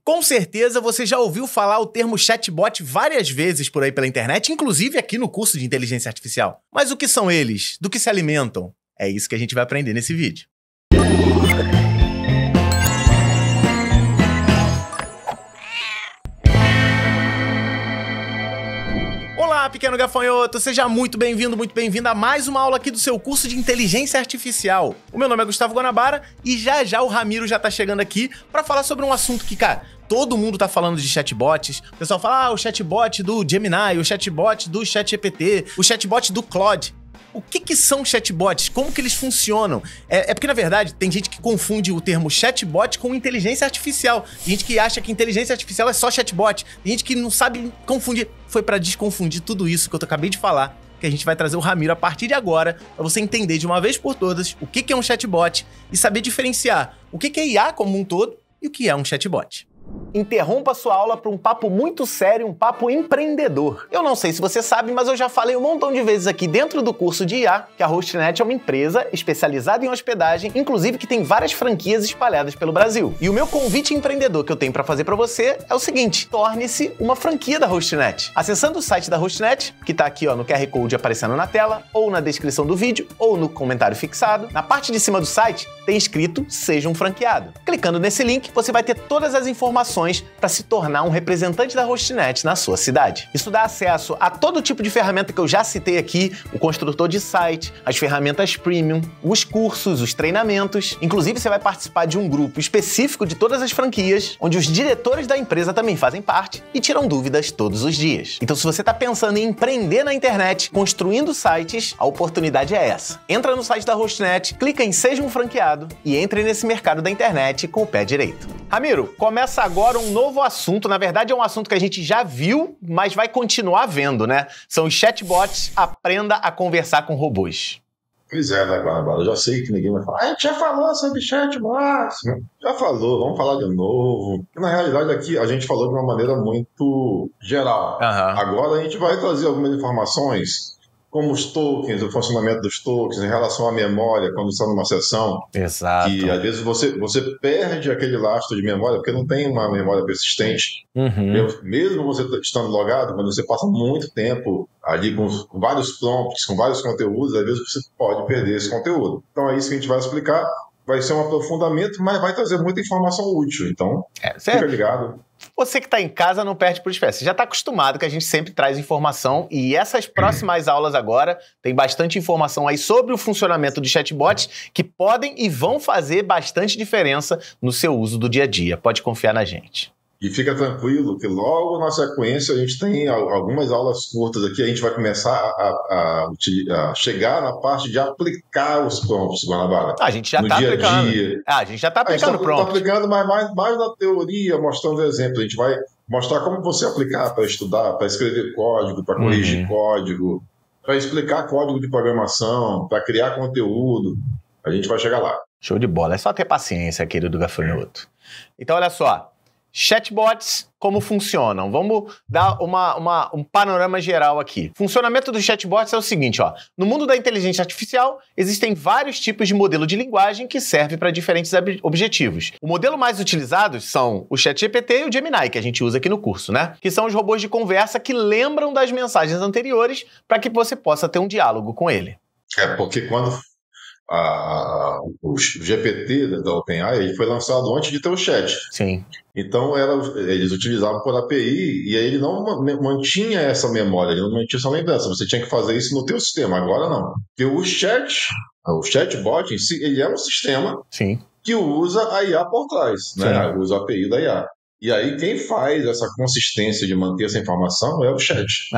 Com certeza você já ouviu falar o termo chatbot várias vezes por aí pela internet, inclusive aqui no curso de inteligência artificial. Mas o que são eles? Do que se alimentam? É isso que a gente vai aprender nesse vídeo. Olá, pequeno gafanhoto! Seja muito bem-vindo, muito bem-vinda a mais uma aula aqui do seu curso de inteligência artificial. O meu nome é Gustavo Guanabara e já o Ramiro já tá chegando aqui para falar sobre um assunto que, cara, todo mundo tá falando de chatbots. O pessoal fala, o chatbot do Gemini, o chatbot do ChatGPT, o chatbot do Claude. O que são chatbots? Como que eles funcionam? É porque, na verdade, tem gente que confunde o termo chatbot com inteligência artificial. Tem gente que acha que inteligência artificial é só chatbot. Tem gente que não sabe confundir. Foi pra desconfundir tudo isso que eu acabei de falar, que a gente vai trazer o Ramiro a partir de agora, pra você entender de uma vez por todas o que é um chatbot e saber diferenciar o que é IA como um todo e o que é um chatbot. Interrompa sua aula para um papo muito sério, um papo empreendedor. Eu não sei se você sabe, mas eu já falei um montão de vezes aqui dentro do curso de IA que a Hostnet é uma empresa especializada em hospedagem, inclusive que tem várias franquias espalhadas pelo Brasil. E o meu convite empreendedor que eu tenho para fazer para você é o seguinte: torne-se uma franquia da Hostnet. Acessando o site da Hostnet, que tá aqui no QR Code aparecendo na tela, ou na descrição do vídeo, ou no comentário fixado, na parte de cima do site tem escrito Seja um Franqueado. Clicando nesse link, você vai ter todas as informações para se tornar um representante da Hostnet na sua cidade. Isso dá acesso a todo tipo de ferramenta que eu já citei aqui, o construtor de site, as ferramentas premium, os cursos, os treinamentos. Inclusive, você vai participar de um grupo específico de todas as franquias, onde os diretores da empresa também fazem parte e tiram dúvidas todos os dias. Então, se você está pensando em empreender na internet, construindo sites, a oportunidade é essa. Entra no site da Hostnet, clica em Seja um Franqueado e entre nesse mercado da internet com o pé direito. Ramiro, começa agora um novo assunto. Na verdade, é um assunto que a gente já viu, mas vai continuar vendo, né? São os chatbots. Aprenda a conversar com robôs. Pois é, né, Guanabara? Eu já sei que ninguém vai falar. A gente já falou sobre chatbots. Já falou, vamos falar de novo. Na realidade, aqui a gente falou de uma maneira muito geral. Agora a gente vai trazer algumas informações, como os tokens, o funcionamento dos tokens em relação à memória quando está numa sessão. Exato. Que às vezes você perde aquele lastro de memória porque não tem uma memória persistente. Mesmo você estando logado, quando você passa muito tempo ali com vários prompts, com vários conteúdos, às vezes você pode perder esse conteúdo. Então é isso que a gente vai explicar. Vai ser um aprofundamento, mas vai trazer muita informação útil. Então, fica ligado. Você que está em casa não perde por espécie. Você já está acostumado que a gente sempre traz informação e essas próximas aulas agora tem bastante informação aí sobre o funcionamento de chatbots que podem e vão fazer bastante diferença no seu uso do dia a dia. Pode confiar na gente. E fica tranquilo que logo na sequência a gente tem algumas aulas curtas aqui, a gente vai começar a chegar na parte de aplicar os prompts, Guanabara. A gente já está aplicando. A gente já está aplicando prompt. Está aplicando, mas mais na teoria, mostrando exemplos. A gente vai mostrar como você aplicar para estudar, para escrever código, para corrigir código, para explicar código de programação, para criar conteúdo. A gente vai chegar lá. Show de bola. É só ter paciência, querido gafanhoto. Então, olha só. Chatbots, como funcionam? Vamos dar um panorama geral aqui. O funcionamento dos chatbots é o seguinte, ó. No mundo da inteligência artificial, existem vários tipos de modelo de linguagem que servem para diferentes objetivos. O modelo mais utilizado são o ChatGPT e o Gemini, que a gente usa aqui no curso, né? Que são os robôs de conversa que lembram das mensagens anteriores para que você possa ter um diálogo com ele. Porque quando o GPT da OpenAI ele foi lançado antes de ter o chat. Sim. Então eles utilizavam por API e aí ele não mantinha essa memória, ele não mantinha essa lembrança. Você tinha que fazer isso no teu sistema. Agora não. Porque o chatbot em si, ele é um sistema que usa a IA por trás, né? Usa a API da IA. E aí quem faz essa consistência de manter essa informação é o chat.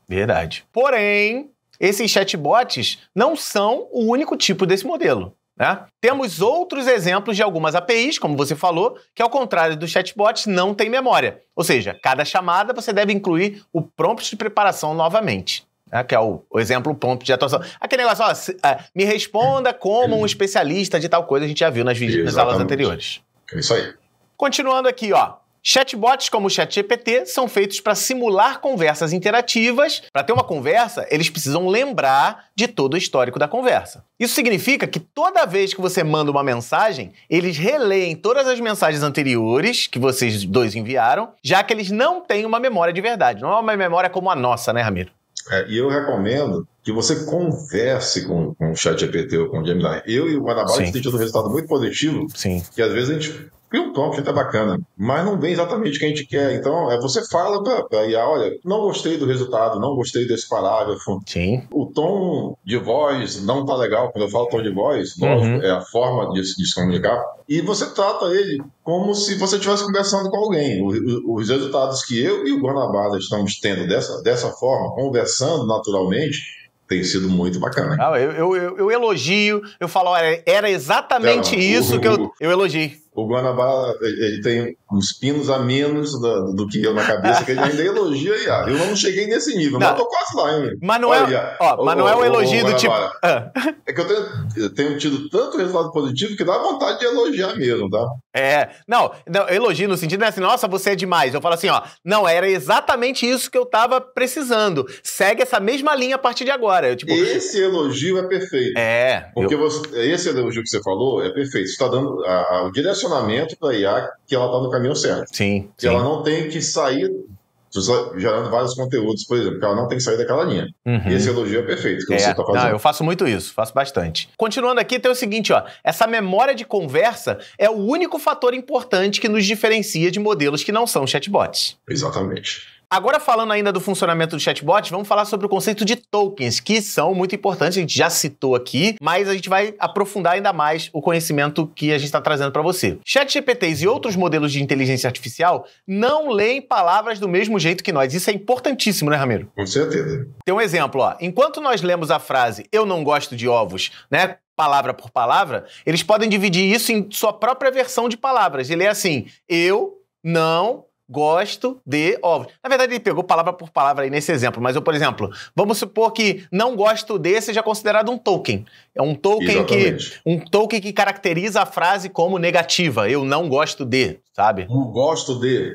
Verdade. Porém, esses chatbots não são o único tipo desse modelo, né? Temos outros exemplos de algumas APIs, como você falou, que ao contrário dos chatbots não tem memória. Ou seja, cada chamada você deve incluir o prompt de preparação novamente. Que é o exemplo prompt de atuação. Aquele negócio, me responda como um especialista de tal coisa, a gente já viu nas aulas anteriores. É isso aí. Continuando aqui, ó. Chatbots como o ChatGPT são feitos para simular conversas interativas. Para ter uma conversa, eles precisam lembrar de todo o histórico da conversa. Isso significa que toda vez que você manda uma mensagem, eles releem todas as mensagens anteriores que vocês dois enviaram, já que eles não têm uma memória de verdade. Não é uma memória como a nossa, né, Ramiro? E eu recomendo que você converse com o ChatGPT ou com o Gemini. Eu e o Guanabara têm tido um resultado muito positivo. Sim. Que às vezes a gente cria um tom que tá bacana, mas não vem exatamente o que a gente quer. Então, você fala pra IA, olha, não gostei do resultado, não gostei desse parágrafo. Sim. O tom de voz não tá legal. Quando eu falo tom de voz, lógico, é a forma de se comunicar. E você trata ele como se você estivesse conversando com alguém. Os resultados que eu e o Guanabara estamos tendo dessa forma, conversando naturalmente, tem sido muito bacana. Eu elogio, eu falo, olha, era exatamente isso que eu elogio. O Guanabara, ele tem uns pinos a menos do que eu na cabeça, que ele ainda elogia a IA. Eu não cheguei nesse nível, mas eu tô quase lá, hein? Mas não é o elogio do tipo... É que eu tenho tido tanto resultado positivo que dá vontade de elogiar mesmo, tá? Não, elogio no sentido, não é assim, nossa, você é demais. Eu falo assim, não, era exatamente isso que eu tava precisando. Segue essa mesma linha a partir de agora. Esse elogio é perfeito. Porque esse elogio que você falou é perfeito. Você está dando o direcionamento para a IA que ela está no caminho certo. Sim. Que ela não tem que sair gerando vários conteúdos, por exemplo, que ela não tem que sair daquela linha. E esse elogio é perfeito que você está fazendo. Não, eu faço muito isso, faço bastante. Continuando aqui, tem o seguinte, essa memória de conversa é o único fator importante que nos diferencia de modelos que não são chatbots. Exatamente. Agora, falando ainda do funcionamento do chatbot, vamos falar sobre o conceito de tokens, que são muito importantes, a gente já citou aqui, mas a gente vai aprofundar ainda mais o conhecimento que a gente está trazendo para você. ChatGPTs e outros modelos de inteligência artificial não leem palavras do mesmo jeito que nós. Isso é importantíssimo, né, Ramiro? Com certeza. Tem um exemplo, enquanto nós lemos a frase "eu não gosto de ovos", né, palavra por palavra, eles podem dividir isso em sua própria versão de palavras. Ele é assim, eu não gosto de ovos. Na verdade, ele pegou palavra por palavra aí nesse exemplo, mas eu, por exemplo, vamos supor que não gosto de seja considerado um token. É um token que caracteriza a frase como negativa. Eu não gosto de, sabe? Não gosto de.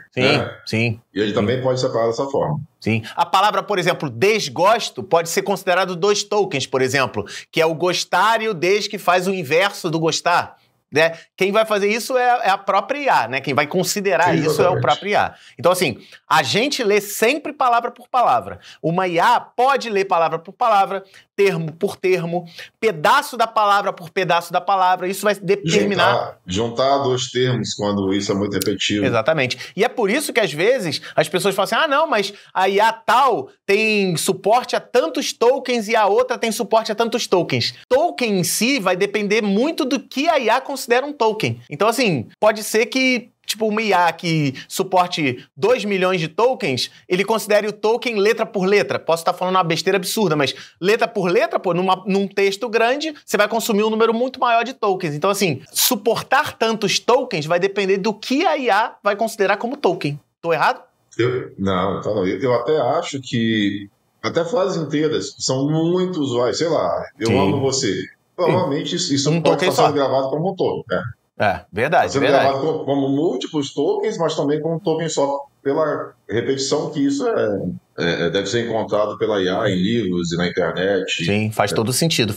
Sim. E ele também pode separar dessa forma. Sim. A palavra, por exemplo, desgosto, pode ser considerado 2 tokens, por exemplo, que é o gostar e o des, que faz o inverso do gostar. Né? Quem vai fazer isso é a própria IA, né? Quem vai considerar isso é o próprio IA. Então, assim, a gente lê sempre palavra por palavra. Uma IA pode ler palavra por palavra, termo por termo, pedaço da palavra por pedaço da palavra. Isso vai determinar... Juntar 2 termos quando isso é muito repetitivo. Exatamente. E é por isso que, às vezes, as pessoas falam assim, não, mas a IA tal tem suporte a tantos tokens e a outra tem suporte a tantos tokens. Token em si vai depender muito do que a IA considera um token. Então, assim, pode ser que uma IA que suporte 2 milhões de tokens, ele considere o token letra por letra. Posso estar falando uma besteira absurda, mas letra por letra, num texto grande, você vai consumir um número muito maior de tokens. Então, assim, suportar tantos tokens vai depender do que a IA vai considerar como token. Tô errado? Não. Eu até acho que até frases inteiras são muito usuais. Sei lá, eu amo você. Provavelmente isso pode estar sendo gravado como um token, verdade. Sendo gravado como múltiplos tokens, mas também como um token só, pela repetição que isso deve ser encontrado pela IA em livros e na internet. Sim, faz todo sentido.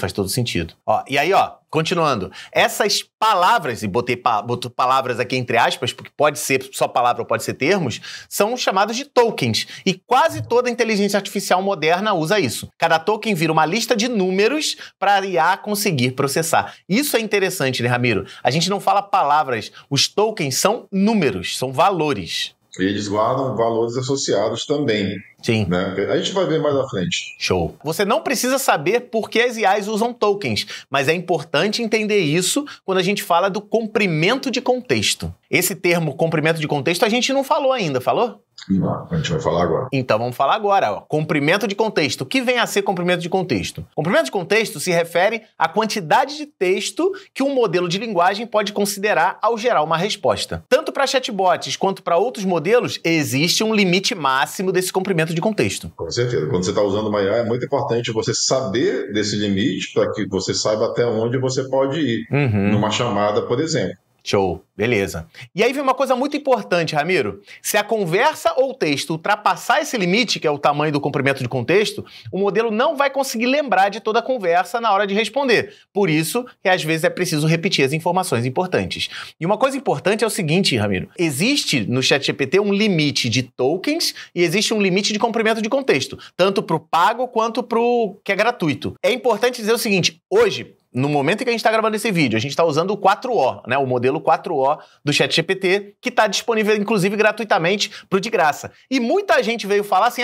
E aí, continuando. Essas palavras, e boto palavras aqui entre aspas, porque pode ser só palavra ou pode ser termos, são chamados de tokens. E quase toda inteligência artificial moderna usa isso. Cada token vira uma lista de números para a IA conseguir processar. Isso é interessante, né, Ramiro? A gente não fala palavras. Os tokens são números, são valores. E eles guardam valores associados também. Sim. Né? A gente vai ver mais à frente. Show. Você não precisa saber por que as IAs usam tokens, mas é importante entender isso quando a gente fala do comprimento de contexto. Esse termo comprimento de contexto a gente não falou ainda, falou? Não, a gente vai falar agora. Então vamos falar agora. Comprimento de contexto. O que vem a ser comprimento de contexto? Comprimento de contexto se refere à quantidade de texto que um modelo de linguagem pode considerar ao gerar uma resposta. Tanto para chatbots quanto para outros modelos, existe um limite máximo desse comprimento de contexto. Com certeza. Quando você está usando uma IA, é muito importante você saber desse limite para que você saiba até onde você pode ir numa chamada, por exemplo. Show, beleza. E aí vem uma coisa muito importante, Ramiro. Se a conversa ou o texto ultrapassar esse limite, que é o tamanho do comprimento de contexto, o modelo não vai conseguir lembrar de toda a conversa na hora de responder. Por isso que às vezes é preciso repetir as informações importantes. E uma coisa importante é o seguinte, Ramiro. Existe no ChatGPT um limite de tokens e existe um limite de comprimento de contexto, tanto para o pago quanto para o que é gratuito. É importante dizer o seguinte, hoje, no momento em que a gente está gravando esse vídeo, a gente está usando o 4O, né, o modelo 4O do ChatGPT, que está disponível, inclusive, gratuitamente para o de graça. E muita gente veio falar assim,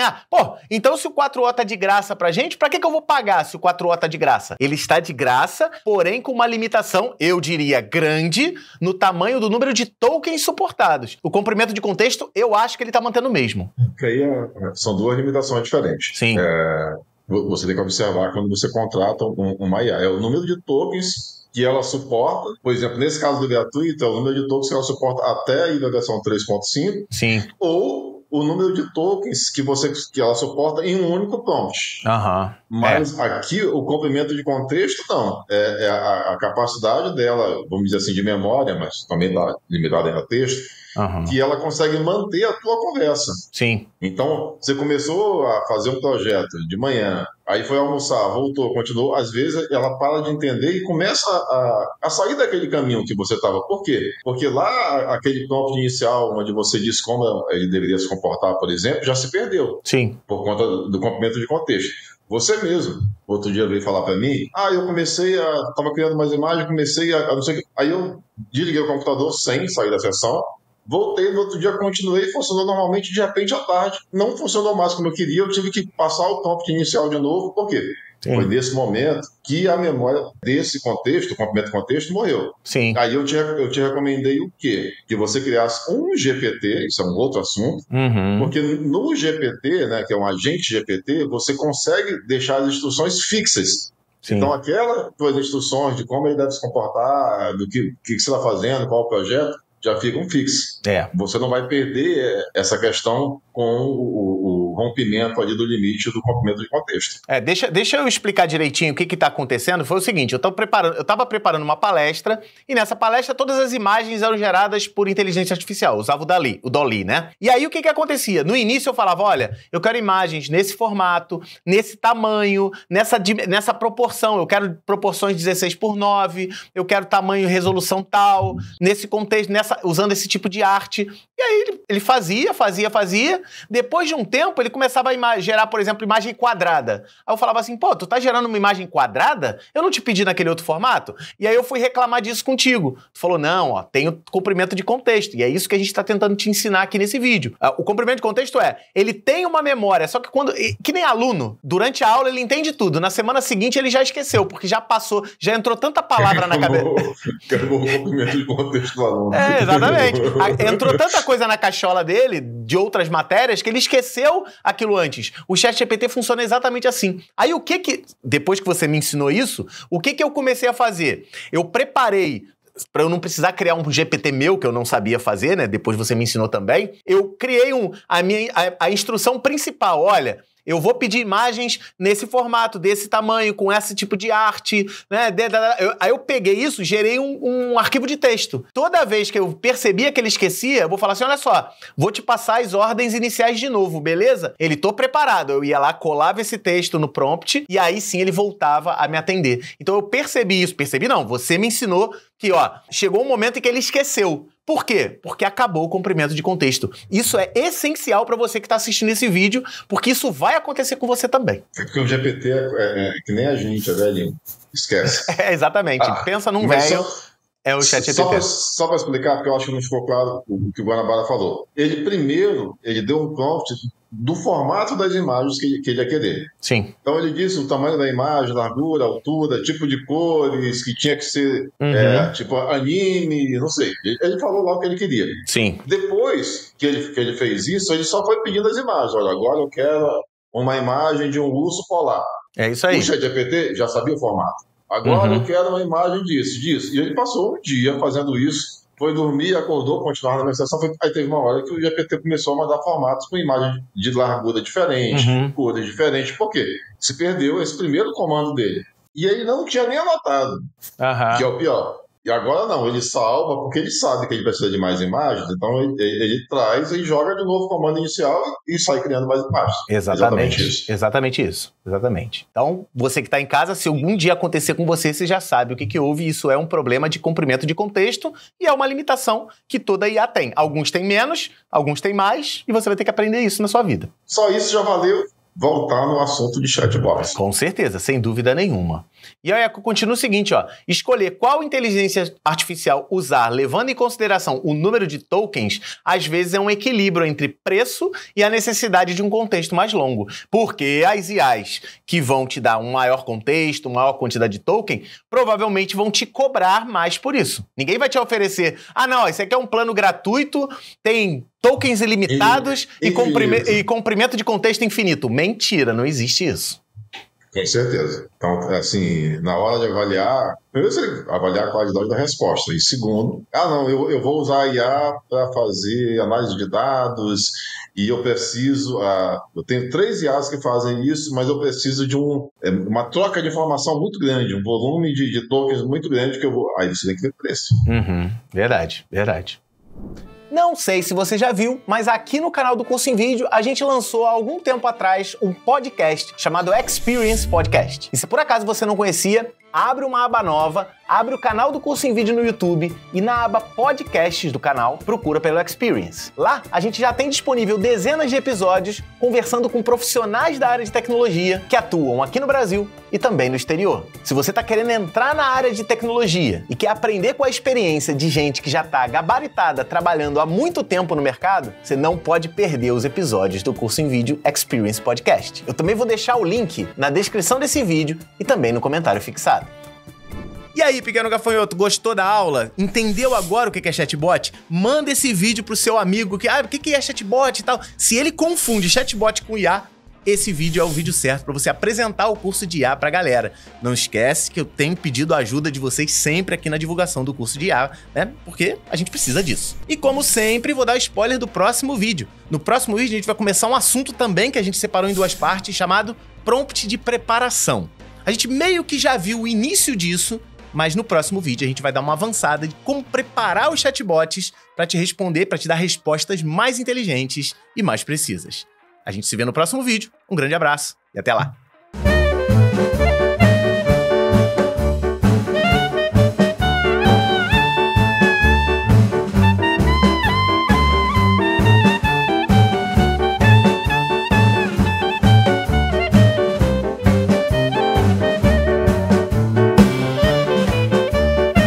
então se o 4O está de graça para a gente, para que eu vou pagar se o 4O está de graça? Ele está de graça, porém com uma limitação, eu diria, grande, no tamanho do número de tokens suportados. O comprimento de contexto, eu acho que ele está mantendo o mesmo. Porque aí são duas limitações diferentes. Sim. Você tem que observar quando você contrata uma IA. É o número de tokens que ela suporta. Por exemplo, nesse caso do gratuito, é o número de tokens que ela suporta até ir na versão 3.5. Sim. Ou o número de tokens que ela suporta em um único prompt. Mas aqui, o comprimento de contexto, não. É a capacidade dela, vamos dizer assim, de memória, mas também limitada a texto, que ela consegue manter a tua conversa. Sim. Então, você começou a fazer um projeto de manhã, aí foi almoçar, voltou, continuou, às vezes ela para de entender e começa a sair daquele caminho que você estava. Por quê? Porque lá, aquele prompt inicial, onde você disse como ele deveria se comportar, por exemplo, já se perdeu. Sim. Por conta do comprimento de contexto. Você mesmo, outro dia veio falar para mim, eu estava criando mais imagens, comecei a não sei o que. Aí eu desliguei o computador sem sair da sessão, voltei, no outro dia continuei, funcionou normalmente, de repente à tarde. Não funcionou mais como eu queria, eu tive que passar o prompt inicial de novo, por quê? Sim. Foi nesse momento que a memória desse contexto, o comprimento de contexto, morreu. Sim. Aí eu te recomendei o quê? Que você criasse um GPT, isso é um outro assunto, porque no GPT, né, que é um agente GPT, você consegue deixar as instruções fixas. Sim. Então, aquelas tuas instruções de como ele deve se comportar, do que você está fazendo, qual o projeto, já ficam fixos. Você não vai perder essa questão com o rompimento ali do limite do comprimento de contexto. Deixa eu explicar direitinho o que está acontecendo. Foi o seguinte, eu estava preparando uma palestra e nessa palestra todas as imagens eram geradas por inteligência artificial, usava o DALL-E, né? E aí o que acontecia? No início eu falava, olha, eu quero imagens nesse formato, nesse tamanho, nessa proporção, eu quero proporções 16:9, eu quero tamanho e resolução tal, nesse contexto, usando esse tipo de arte. E aí ele fazia. Depois de um tempo, ele começava a gerar, por exemplo, imagem quadrada. Aí eu falava assim, tu tá gerando uma imagem quadrada? Eu não te pedi naquele outro formato? E aí eu fui reclamar disso contigo. Tu falou, não, tem o comprimento de contexto. E é isso que a gente tá tentando te ensinar aqui nesse vídeo. O comprimento de contexto ele tem uma memória, só que que nem aluno, durante a aula ele entende tudo. Na semana seguinte ele já esqueceu, porque já passou, já entrou tanta palavra na cabeça. Acabou o comprimento de contexto do aluno. Exatamente. Entrou tanta coisa na cachola dele, de outras matérias, que ele esqueceu aquilo antes. O ChatGPT funciona exatamente assim. Aí depois que você me ensinou isso, o que eu comecei a fazer? Eu preparei, para eu não precisar criar um GPT meu, que eu não sabia fazer, né? Depois você me ensinou também. Eu criei a instrução principal. Olha, eu vou pedir imagens nesse formato, desse tamanho, com esse tipo de arte, né? Aí eu peguei isso, gerei um arquivo de texto. Toda vez que eu percebia que ele esquecia, eu vou falar assim, olha só, vou te passar as ordens iniciais de novo, beleza? Ele, tô preparado. Eu ia lá, colava esse texto no prompt, e aí sim ele voltava a me atender. Então eu percebi isso. Percebi não, você me ensinou que, chegou um momento em que ele esqueceu. Por quê? Porque acabou o comprimento de contexto. Isso é essencial para você que está assistindo esse vídeo, porque isso vai acontecer com você também. É porque o GPT é que nem a gente, é velhinho. Esquece. Exatamente. Pensa num velho, é o ChatGPT. Só para explicar, porque eu acho que não ficou claro o que o Guanabara falou. Ele deu um prompt do formato das imagens que ele ia querer. Sim. Então ele disse o tamanho da imagem, largura, altura, tipo de cores, que tinha que ser tipo anime, não sei. Ele falou lá o que ele queria. Sim. Depois que ele fez isso, ele só foi pedindo as imagens. Olha, agora eu quero uma imagem de um urso polar. É isso aí. O ChatGPT já sabia o formato. Agora eu quero uma imagem disso. E ele passou um dia fazendo isso. Foi dormir, acordou, continuava na meditação. Aí teve uma hora que o GPT começou a mandar formatos com imagens de largura diferente, cores diferentes. Por quê? Se perdeu esse primeiro comando dele. E ele não tinha nem anotado, que é o pior. E agora não, ele salva porque ele sabe que ele precisa de mais imagens, então ele traz e joga de novo o comando inicial e sai criando mais imagens. Exatamente isso. Exatamente isso. Exatamente. Então, você que está em casa, se algum dia acontecer com você, você já sabe o que houve. Isso é um problema de comprimento de contexto e é uma limitação que toda IA tem. Alguns têm menos, alguns têm mais, e você vai ter que aprender isso na sua vida. Só isso já valeu voltar no assunto de chatbots. Com certeza, sem dúvida nenhuma. E aí continua o seguinte, ó, escolher qual inteligência artificial usar, levando em consideração o número de tokens, às vezes é um equilíbrio entre preço e a necessidade de um contexto mais longo. Porque as IAs que vão te dar um maior contexto, maior quantidade de token, provavelmente vão te cobrar mais por isso. Ninguém vai te oferecer, não, esse aqui é um plano gratuito, tem tokens ilimitados e comprimento de contexto infinito. Mentira, não existe isso. Com certeza. Então, assim, na hora de avaliar, primeiro você avaliar a qualidade da resposta. E segundo, eu vou usar a IA para fazer análise de dados e eu preciso, eu tenho 3 IAs que fazem isso, mas eu preciso de uma troca de informação muito grande, um volume de tokens muito grande que eu vou... Aí você tem que ter preço. Verdade, verdade. Não sei se você já viu, mas aqui no canal do Curso em Vídeo a gente lançou há algum tempo atrás um podcast chamado Experience Podcast. E se por acaso você não conhecia, abre uma aba nova, abre o canal do Curso em Vídeo no YouTube e na aba Podcasts do canal, procura pelo Experience. Lá, a gente já tem disponível dezenas de episódios conversando com profissionais da área de tecnologia que atuam aqui no Brasil e também no exterior. Se você está querendo entrar na área de tecnologia e quer aprender com a experiência de gente que já está gabaritada trabalhando há muito tempo no mercado, você não pode perder os episódios do Curso em Vídeo Experience Podcast. Eu também vou deixar o link na descrição desse vídeo e também no comentário fixado. E aí, pequeno gafanhoto, gostou da aula? Entendeu agora o que é chatbot? Manda esse vídeo pro seu amigo que, o que é chatbot e tal. Se ele confunde chatbot com IA, esse vídeo é o vídeo certo para você apresentar o curso de IA pra galera. Não esquece que eu tenho pedido a ajuda de vocês sempre aqui na divulgação do curso de IA, né? Porque a gente precisa disso. E como sempre, vou dar spoiler do próximo vídeo. No próximo vídeo a gente vai começar um assunto também que a gente separou em 2 partes, chamado prompt de preparação. A gente meio que já viu o início disso, mas no próximo vídeo a gente vai dar uma avançada de como preparar os chatbots para te responder, para te dar respostas mais inteligentes e mais precisas. A gente se vê no próximo vídeo. Um grande abraço e até lá!